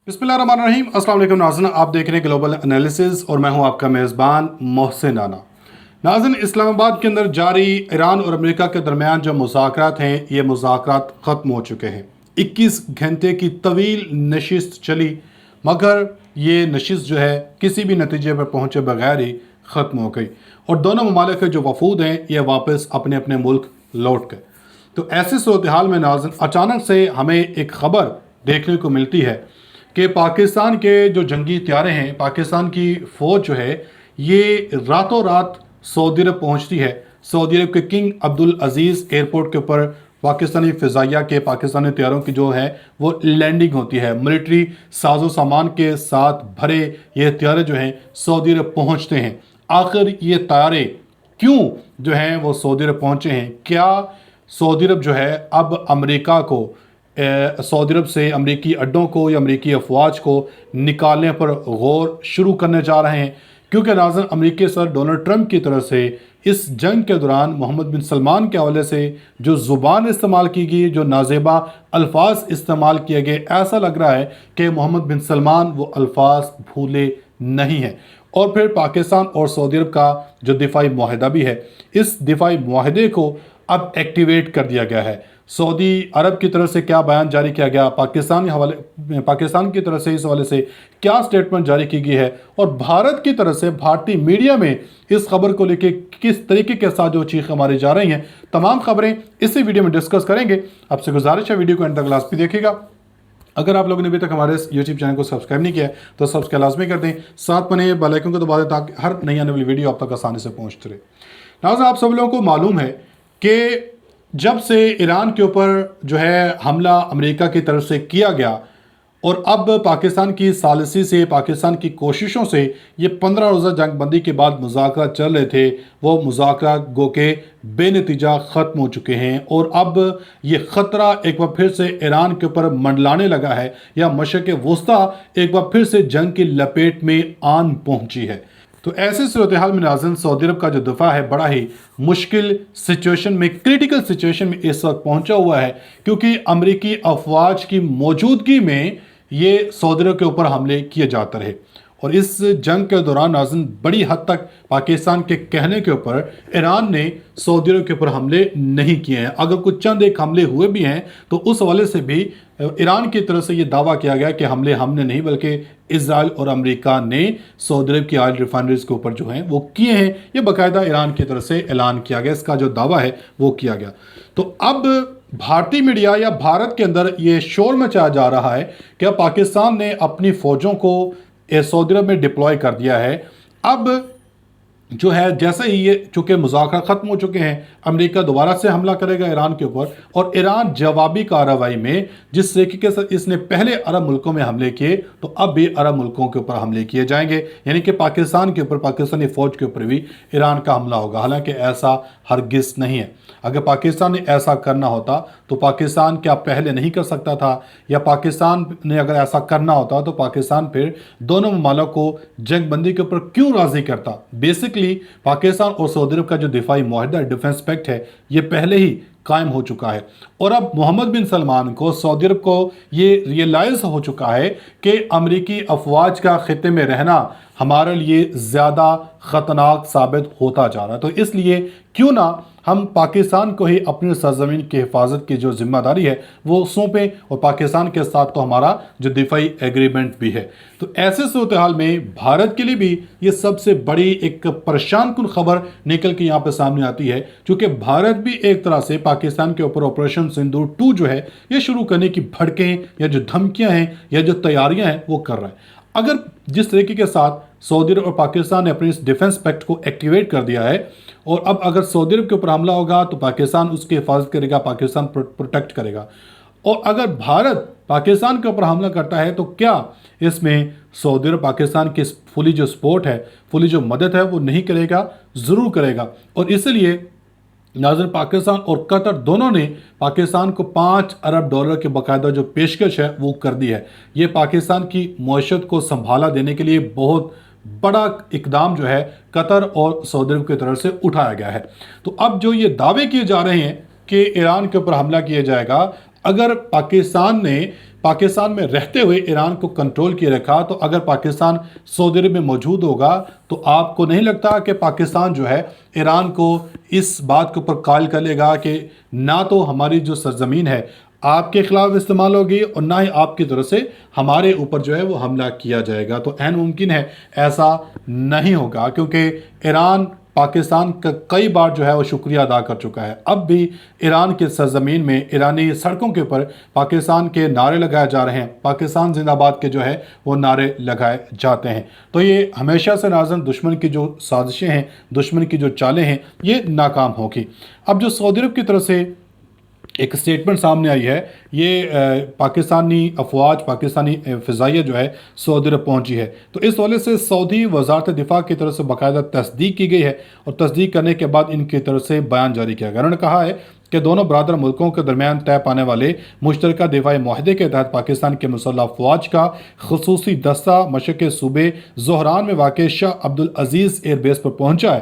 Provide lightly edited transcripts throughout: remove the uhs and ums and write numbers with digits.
बिस्मिल्लाहिर्रहमानिर्रहीम। अस्सलाम वालेकुम नाज़रीन, आप देख रहे हैं ग्लोबल एनालिसिस और मैं हूं आपका मेज़बान मोहसिन राना। नाज़रीन, इस्लामाबाद के अंदर जारी ईरान और अमेरिका के दरमियान जो मुज़ाकरात हैं, ये मुज़ाकरात ख़त्म हो चुके हैं। 21 घंटे की तवील नशिस्त चली, मगर ये नशिस्त जो है किसी भी नतीजे पर पहुँचे बगैर ही ख़त्म हो गई और दोनों ममालिक के जो वफूद हैं ये वापस अपने अपने मुल्क लौट गए। तो ऐसी सूरत हाल में नाज़रीन अचानक से हमें एक ख़बर देखने को मिलती है कि पाकिस्तान के जो जंगी हथियारें हैं, पाकिस्तान की फ़ौज जो है ये रातों रात सऊदी अरब पहुँचती है। सऊदी अरब के किंग अब्दुल अजीज़ एयरपोर्ट के ऊपर पाकिस्तानी फ़िज़ाइया के पाकिस्तानी हथियारों की जो है वो लैंडिंग होती है। मिलिट्री साजो सामान के साथ भरे ये हथियारे जो हैं सऊदी अरब पहुँचते हैं। आखिर ये तारे क्यों जो हैं वो सऊदी अरब पहुँचे हैं? क्या सऊदी अरब जो है अब अमेरिका को सऊदी अरब से अमरीकी अड्डों को या अमरीकी अफवाज को निकालने पर गौर शुरू करने जा रहे हैं? क्योंकि नाज़रीन अमरीकी सदर डोनाल्ड ट्रंप की तरफ से इस जंग के दौरान मोहम्मद बिन सलमान के हवाले से जो ज़ुबान इस्तेमाल की गई, जो नाजेबा अल्फाज इस्तेमाल किए गए, ऐसा लग रहा है कि मोहम्मद बिन सलमान वो अल्फाज भूले नहीं हैं। और फिर पाकिस्तान और सऊदी अरब का जो दिफाई मुआहदा भी है, इस दिफाई मुआहदे को अब एक्टिवेट कर दिया गया है। सऊदी अरब की तरफ से क्या बयान जारी किया गया, पाकिस्तान की तरफ से इस हवाले से क्या स्टेटमेंट जारी की गई है और भारत की तरफ से भारतीय मीडिया में इस खबर को लेकर किस तरीके के साथ जो चीखें मारी जा रही हैं, तमाम खबरें इसी वीडियो में डिस्कस करेंगे। आपसे गुजारिश है वीडियो को एंड तक लाजमी देखिएगा। अगर आप लोगों ने अभी तक हमारे यूट्यूब चैनल को सब्सक्राइब नहीं किया तो सब्सक्राइब लाजमी कर दें, साथ बने बेल आइकन को दबा दें ताकि हर नई आने वाली वीडियो आप तक आसानी से पहुँचती रहे। नाज़रीन, आप सब लोगों को मालूम है कि जब से ईरान के ऊपर जो है हमला अमेरिका की तरफ से किया गया और अब पाकिस्तान की सालिसी से, पाकिस्तान की कोशिशों से ये 15 रोज़ा जंग बंदी के बाद मुज़ाकरात चल रहे थे, वो मुज़ाकरात गो के बेनतीजा ख़त्म हो चुके हैं और अब ये ख़तरा एक बार फिर से ईरान के ऊपर मंडलाने लगा है या मशरिक़ वुस्ता एक बार फिर से जंग की लपेट में आन पहुंची है। तो ऐसे सूरत हाल में नाज़रीन सऊदी अरब का जो दफ़ा है बड़ा ही मुश्किल सिचुएशन में, क्रिटिकल सिचुएशन में इस वक्त पहुंचा हुआ है, क्योंकि अमरीकी अफवाज की मौजूदगी में ये सऊदी अरब के ऊपर हमले किए जाते रहे और इस जंग के दौरान नाज़रीन बड़ी हद तक पाकिस्तान के कहने के ऊपर ईरान ने सऊदी अरब के ऊपर हमले नहीं किए हैं। अगर कुछ चंद एक हमले हुए भी हैं तो उस हवाले से भी ईरान की तरफ से ये दावा किया गया कि हमले हमने नहीं बल्कि इजराइल और अमेरिका ने सऊदी अरब की ऑयल रिफाइनरीज के ऊपर जो हैं वो किए हैं। ये बाकायदा ईरान की तरफ से ऐलान किया गया, इसका जो दावा है वो किया गया। तो अब भारतीय मीडिया या भारत के अंदर ये शोर मचाया जा रहा है कि पाकिस्तान ने अपनी फ़ौजों को सऊदी अरब में डिप्लॉय कर दिया है। अब जो है जैसे ही ये चूँकि मुज़ाकरा ख़त्म हो चुके हैं, अमेरिका दोबारा से हमला करेगा ईरान के ऊपर और ईरान जवाबी कार्रवाई में जिस तरीके से इसने पहले अरब मुल्कों में हमले किए तो अब भी अरब मुल्कों के ऊपर हमले किए जाएंगे, यानी कि पाकिस्तान के ऊपर, पाकिस्तानी फ़ौज के ऊपर भी ईरान का हमला होगा। हालांकि ऐसा हरगिज़ नहीं है। अगर पाकिस्तान ने ऐसा करना होता तो पाकिस्तान क्या पहले नहीं कर सकता था, या पाकिस्तान ने अगर ऐसा करना होता तो पाकिस्तान फिर दोनों ममालिक को जंग बंदी के ऊपर क्यों राज़ी करता? बेसिकली पाकिस्तान और सऊदी अरब का जो दिफाई मुआहदा, डिफेंस पैक्ट है, ये पहले ही कायम हो चुका है और अब मोहम्मद बिन सलमान को, सऊदी अरब को ये रियलाइज़ हो चुका है कि अमरीकी अफवाज का खिते में रहना हमारे लिए ज़्यादा ख़तरनाक साबित होता जा रहा है। तो इसलिए क्यों ना हम पाकिस्तान को ही अपनी सरजमीन की हिफाजत की जो जिम्मेदारी है वो सौंपें और पाकिस्तान के साथ तो हमारा जो दिफाई एग्रीमेंट भी है। तो ऐसे सूरत हाल में भारत के लिए भी ये सबसे बड़ी एक परेशान कुन खबर निकल के यहाँ पे सामने आती है, क्योंकि भारत भी एक तरह से पाकिस्तान के ऊपर ऑपरेशन सिंदूर 2 जो है ये शुरू करने की भड़कें या जो धमकियाँ हैं या जो तैयारियाँ हैं वो कर रहा है। अगर जिस तरीके के साथ सऊदी अरब और पाकिस्तान ने अपने इस डिफेंस पैक्ट को एक्टिवेट कर दिया है और अब अगर सऊदी अरब के ऊपर हमला होगा तो पाकिस्तान उसकी हिफाजत करेगा, पाकिस्तान प्रोटेक्ट करेगा, और अगर भारत पाकिस्तान के ऊपर हमला करता है तो क्या इसमें सऊदी अरब पाकिस्तान की फुली जो सपोर्ट है, फुली जो मदद है वो नहीं करेगा? ज़रूर करेगा। और इसलिए नाज़रीन पाकिस्तान और कतर दोनों ने पाकिस्तान को $5 अरब की बाकायदा जो पेशकश है वो कर दी है। ये पाकिस्तान की मईशत को संभाला देने के लिए बहुत बड़ा इकदाम जो है कतर और सऊदी अरब की तरफ से उठाया गया है। तो अब जो ये दावे किए जा रहे हैं कि ईरान के ऊपर हमला किया जाएगा, अगर पाकिस्तान ने پاکستان میں رہتے ہوئے ایران کو کنٹرول کیے رکھا، تو اگر پاکستان سعودی عرب میں موجود ہوگا تو آپ کو نہیں لگتا کہ پاکستان جو ہے ایران کو اس بات کے اوپر قائل کر لے گا کہ نہ تو ہماری جو سرزمین ہے آپ کے خلاف استعمال ہوگی اور نہ ہی آپ کی طرف سے ہمارے اوپر جو ہے وہ حملہ کیا جائے گا؟ تو عین ممکن ہے ایسا نہیں ہوگا، کیونکہ ایران پاکستان کا کئی بار جو ہے وہ شکریہ ادا کر چکا ہے۔ اب بھی ایران کے سرزمین میں ایرانی سڑکوں کے اوپر پاکستان کے نعرے لگائے جا رہے ہیں، پاکستان زندہ باد کے جو ہے وہ نعرے لگائے جاتے ہیں۔ تو یہ ہمیشہ سے ناظرین دشمن کی جو سازشیں ہیں، دشمن کی جو چالیں ہیں، یہ ناکام ہوگی۔ اب جو سعودی عرب کی طرف سے ایک سٹیٹمنٹ سامنے آئی ہے، یہ پاکستانی افواج، پاکستانی فضائیہ جو ہے سعودی عرب پہنچی ہے، تو اس حوالے سے سعودی وزارت دفاع کی طرف سے باقاعدہ تصدیق کی گئی ہے، اور تصدیق کرنے کے بعد ان کی طرف سے بیان جاری کیا گیا۔ انہوں نے کہا ہے کہ دونوں برادر ملکوں کے درمیان طے پانے والے مشترکہ دفاعی معاہدے کے تحت پاکستان کے مسلح افواج کا خصوصی دستہ مشرقی صوبے زہران میں واقع شاہ عبدالعزیز ایئر بیس پر پہنچا ہے۔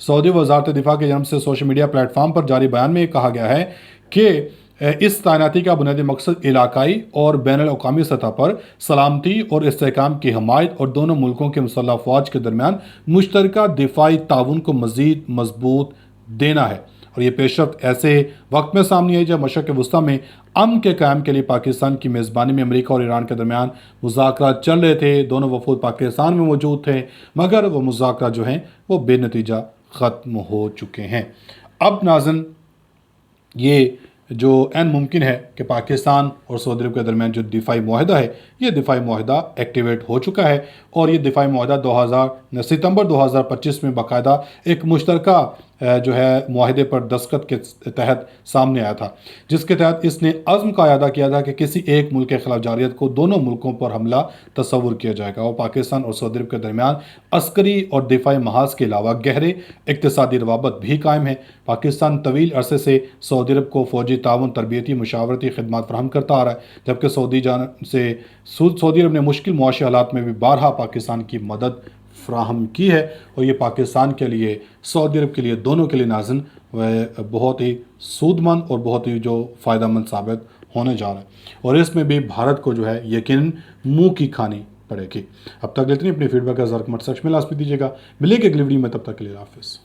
سعودی وزارت دفاع کی جانب سے سوشل میڈیا پلیٹ فارم پر جاری بیان میں یہ کہا گیا ہے کہ اس تعیناتی کا بنیادی مقصد علاقائی اور بین الاقوامی سطح پر سلامتی اور استحکام کی حمایت اور دونوں ملکوں کے مسلح افواج کے درمیان مشترکہ دفاعی تعاون کو مزید مضبوط دینا ہے۔ اور یہ پیش رفت ایسے وقت میں سامنے آئی جب مشرق وسطیٰ میں امن کے قیام کے لیے پاکستان کی میزبانی میں امریکہ اور ایران کے درمیان مذاکرات چل رہے تھے۔ دونوں وفود پاکستان میں موجود تھے، مگر وہ مذاکرات جو ہیں وہ بے نتیجہ ختم ہو چکے ہیں۔ اب ناظرین یہ جو عین ممکن ہے کہ پاکستان اور سعودی عرب کے درمیان جو دفاعی معاہدہ ہے، یہ دفاعی معاہدہ ایکٹیویٹ ہو چکا ہے، اور یہ دفاعی معاہدہ ستمبر 2025 میں باقاعدہ ایک مشترکہ جو ہے معاہدے پر دستخط کے تحت سامنے آیا تھا، جس کے تحت اس نے عزم کا اعادہ کیا تھا کہ کسی ایک ملک کے خلاف جارحیت کو دونوں ملکوں پر حملہ تصور کیا جائے گا، اور پاکستان اور سعودی عرب کے درمیان عسکری اور دفاعی محاذ کے علاوہ گہرے اقتصادی روابط بھی قائم ہیں۔ پاکستان طویل عرصے سے سعودی عرب کو فوجی تعاون، تربیتی، مشاورتی خدمات فراہم کرتا آ رہا ہے، جبکہ سعودی عرب نے مشکل معاشی حالات میں بھی بارہا پاکستان کی مدد فراہم کی ہے، اور یہ پاکستان کے لیے، سعودی عرب کے لیے، دونوں کے لیے ناظرین بہت ہی سود مند اور بہت ہی جو فائدہ مند ثابت ہونے جا رہا ہے، اور اس میں بھی بھارت کو جو ہے یقیناً منہ کی کھانی پڑے گی۔ اب تک اتنی اپنی فیڈ بیک کا کمنٹ سیکشن میں لازمی دیجیے گا۔ ملے گی اگلی ویڈیو میں، تب تک کے لیے حافظ۔